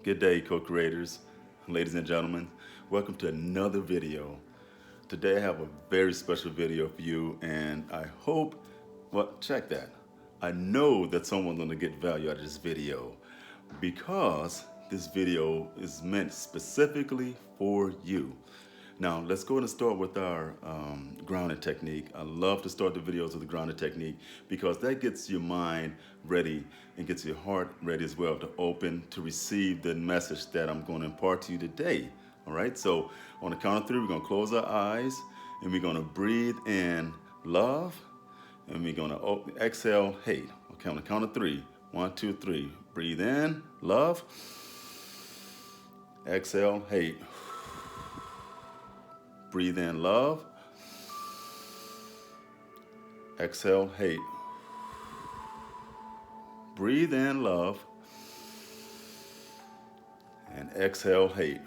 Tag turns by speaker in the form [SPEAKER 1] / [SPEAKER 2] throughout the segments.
[SPEAKER 1] Good day, co-creators, ladies and gentlemen. Welcome to another video. Today I have a very special video for you, and I hope, well, check that. I know that someone's gonna get value out of this video because this video is meant specifically for you. Now, let's go ahead and start with our grounding technique. I love to start the videos with the grounding technique because that gets your mind ready and gets your heart ready as well to open to receive the message that I'm going to impart to you today. All right, so on the count of three, we're going to close our eyes and we're going to breathe in love and we're going to exhale hate. Okay, on the count of three, 1, 2, 3. Breathe in love, exhale hate. Breathe in love. Exhale hate. Breathe in love. And exhale hate.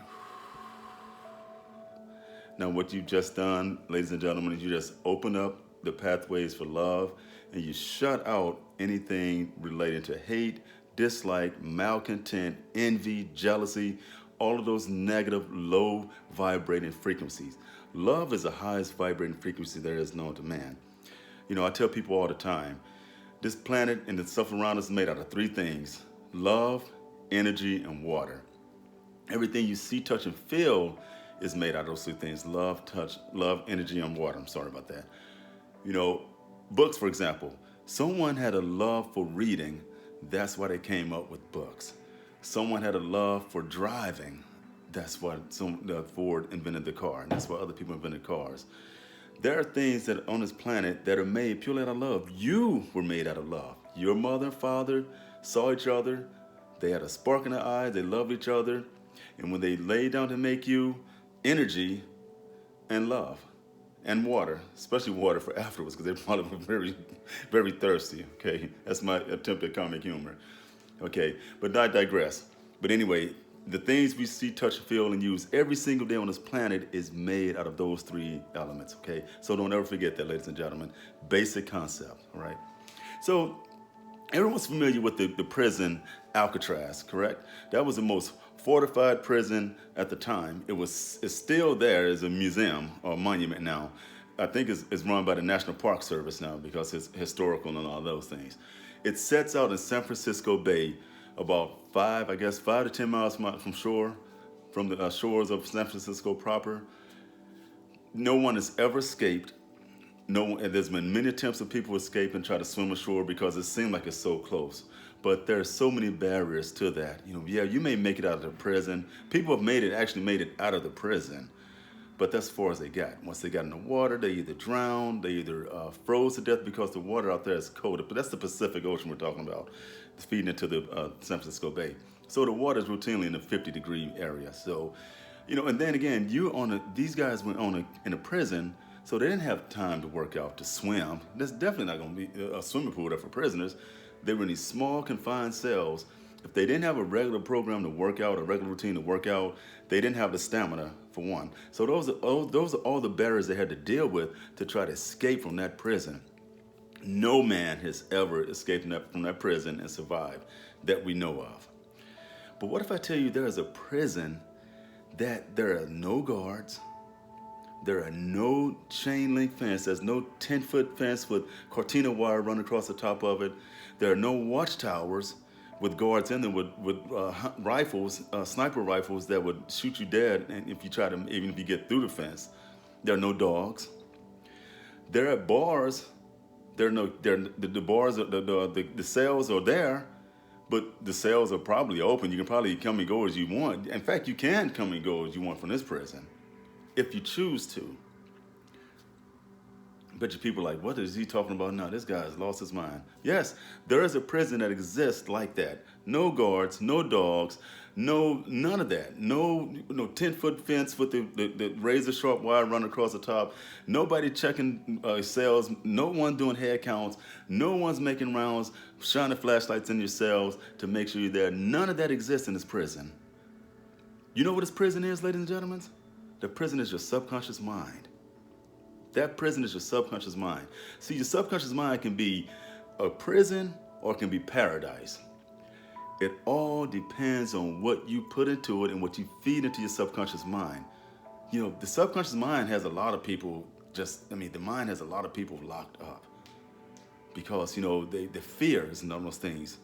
[SPEAKER 1] Now what you've just done, ladies and gentlemen, is you just open up the pathways for love and you shut out anything related to hate, dislike, malcontent, envy, jealousy, all of those negative, low vibrating frequencies. Love is the highest vibrating frequency there is known to man. You know, I tell people all the time, this planet and the stuff around us is made out of three things: love, energy, and water. Everything you see, touch, and feel is made out of those three things: love, touch, love, energy, and water. I'm sorry about that. You know, books, for example. Someone had a love for reading. That's why they came up with books. Someone had a love for driving. That's why Ford invented the car, and that's why other people invented cars. There are things that on this planet that are made purely out of love. You were made out of love. Your mother and father saw each other. They had a spark in their eyes. They loved each other. And when they laid down to make you, energy and love and water, especially water for afterwards, because they probably were very, very thirsty, okay? That's my attempt at comic humor. Okay, but I digress. But anyway, the things we see, touch, feel, and use every single day on this planet is made out of those three elements, okay? So don't ever forget that, ladies and gentlemen. Basic concept, all right? So everyone's familiar with the prison Alcatraz, correct? That was the most fortified prison at the time. It's still there as a museum or monument now. I think it's run by the National Park Service now because it's historical and all those things. It sets out in San Francisco Bay, about 5 to 10 miles from shore, from the shores of San Francisco proper. No one has ever escaped. And there's been many attempts of people to escape and try to swim ashore because it seemed like it's so close. But there's so many barriers to that. You know, yeah, you may make it out of the prison. People have actually made it out of the prison. But that's as far as they got. Once they got in the water, they either drowned, they either froze to death because the water out there is cold. But that's the Pacific Ocean we're talking about. It's feeding into the San Francisco Bay. So the water is routinely in the 50-degree area. So, you know, and then again, these guys went in a prison, so they didn't have time to work out, to swim. There's definitely not going to be a swimming pool there for prisoners. They were in these small, confined cells. If they didn't have a regular program to work out, a regular routine to work out, they didn't have the stamina, for one. So those are all the barriers they had to deal with to try to escape from that prison. No man has ever escaped from that prison and survived that we know of. But what if I tell you there is a prison that there are no guards, there are no chain link fence, there's no 10-foot fence with cortina wire running across the top of it, there are no watchtowers with guards in them with rifles, sniper rifles that would shoot you dead, and even if you get through the fence. There are no dogs. There are bars. The bars, the cells are there, but the cells are probably open. You can probably come and go as you want. In fact, you can come and go as you want from this prison, if you choose to. Bet you people are like, what is he talking about now? This guy has lost his mind. Yes, there is a prison that exists like that. No guards, no dogs, none of that. No 10-foot fence with the razor sharp wire running across the top. Nobody checking cells. No one doing head counts. No one's making rounds, shining flashlights in your cells to make sure you're there. None of that exists in this prison. You know what this prison is, ladies and gentlemen? The prison is your subconscious mind. That prison is your subconscious mind. See, your subconscious mind can be a prison or it can be paradise. It all depends on what you put into it and what you feed into your subconscious mind. The subconscious mind has a lot of people the mind has a lot of people locked up because, they fear is one of those things.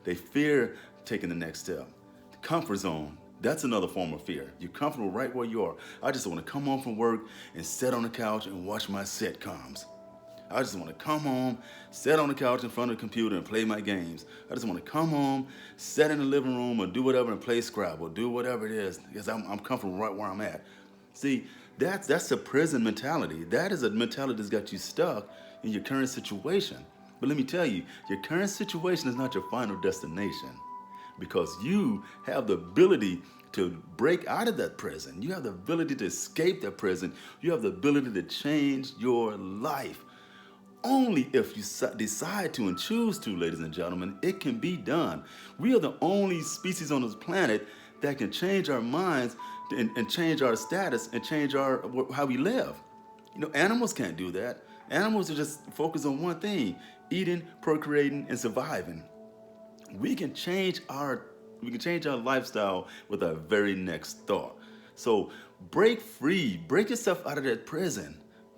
[SPEAKER 1] They fear taking the next step. The comfort zone, that's another form of fear. You're comfortable right where you are. I just want to come home from work and sit on the couch and watch my sitcoms. I just want to come home, sit on the couch in front of the computer and play my games. I just want to come home, sit in the living room or do whatever and play Scrabble, do whatever it is, because I'm comfortable right where I'm at. See, that's a prison mentality. That is a mentality that's got you stuck in your current situation. But let me tell you, your current situation is not your final destination because you have the ability to break out of that prison. You have the ability to escape that prison. You have the ability to change your life. Only if you decide to and choose to, ladies and gentlemen, it can be done. We are the only species on this planet that can change our minds and change our status and change how we live. Animals can't do that. Animals are just focused on one thing: eating, procreating, and surviving. We can change our lifestyle with our very next thought. So break free, break yourself out of that prison.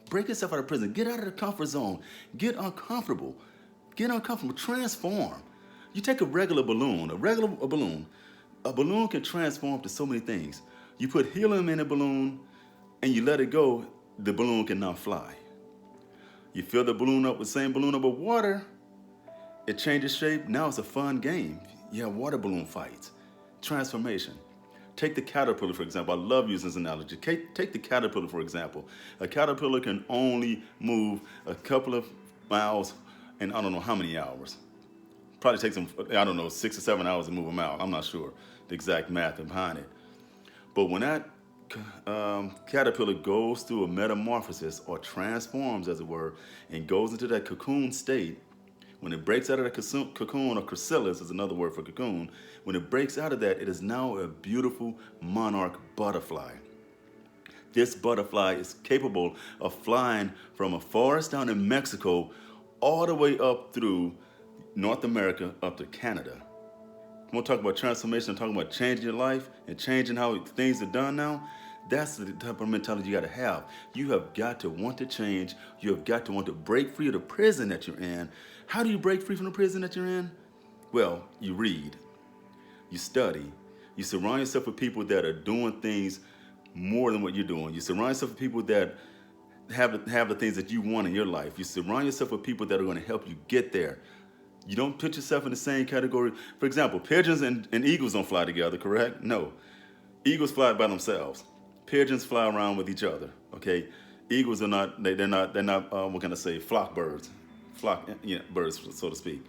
[SPEAKER 1] Break yourself out of prison. Get out of the comfort zone. Get uncomfortable. Transform. You take a balloon. A balloon can transform to so many things. You put helium in a balloon and you let it go, the balloon can now fly. You fill the balloon up with the same balloon up with water, it changes shape. Now it's a fun game. You have water balloon fights. Transformation. Take the caterpillar, for example. I love using this analogy. Take the caterpillar, for example. A caterpillar can only move a couple of miles in I don't know how many hours. Probably takes them, 6 or 7 hours to move them out. I'm not sure the exact math behind it. But when that caterpillar goes through a metamorphosis or transforms, as it were, and goes into that cocoon state, when it breaks out of the cocoon, or chrysalis is another word for cocoon, when it breaks out of that, it is now a beautiful monarch butterfly. This butterfly is capable of flying from a forest down in Mexico all the way up through North America, up to Canada. You want to talk about transformation, talking about changing your life and changing how things are done now? That's the type of mentality you got to have. You have got to want to change. You have got to want to break free of the prison that you're in. How do you break free from the prison that you're in? Well, you read, you study, you surround yourself with people that are doing things more than what you're doing. You surround yourself with people that have the things that you want in your life. You surround yourself with people that are going to help you get there. You don't put yourself in the same category. For example, pigeons and eagles don't fly together, correct? No. Eagles fly by themselves. Pigeons fly around with each other, okay? Eagles are not, they're not, what can I say, flock birds, birds, so to speak.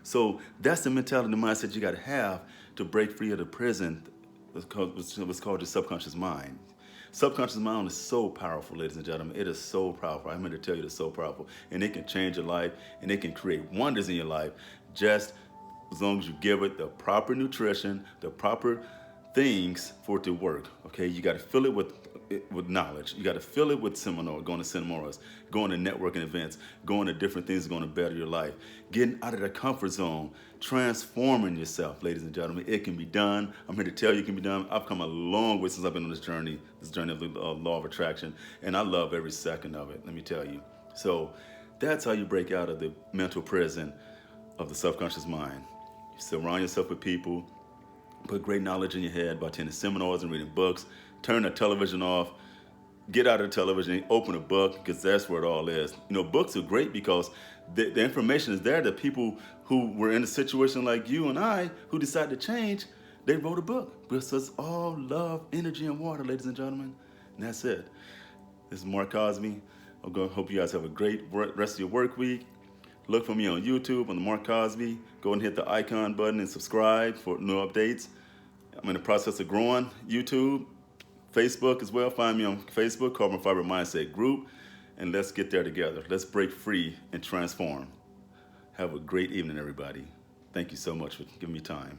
[SPEAKER 1] So that's the mentality, the mindset you got to have to break free of the prison, what's called your subconscious mind. Subconscious mind is so powerful, ladies and gentlemen. It is so powerful. I'm here to tell you it's so powerful. And it can change your life, and it can create wonders in your life just as long as you give it the proper nutrition, the proper things for it to work. Okay, you got to fill it with knowledge. You got to fill it with seminars, going to seminars, going to networking events, going to different things that's going to better your life, getting out of the comfort zone, transforming yourself, ladies and gentlemen. It can be done. I'm here to tell you it can be done. I've come a long way since I've been on this journey of the law of attraction, and I love every second of it, let me tell you. So that's how you break out of the mental prison of the subconscious mind. You surround yourself with people, put great knowledge in your head by attending seminars and reading books. Turn the television off. Get out of the television. Open a book, because that's where it all is. Books are great because the information is there. That people who were in a situation like you and I, who decided to change, they wrote a book. Because it's all love, energy, and water, ladies and gentlemen. And that's it. This is Mark Cosby. I hope you guys have a great rest of your work week. Look for me on YouTube on the Mark Cosby. Go and hit the icon button and subscribe for new updates. I'm in the process of growing YouTube, Facebook as well. Find me on Facebook, Carbon Fiber Mindset Group, and let's get there together. Let's break free and transform. Have a great evening, everybody. Thank you so much for giving me time.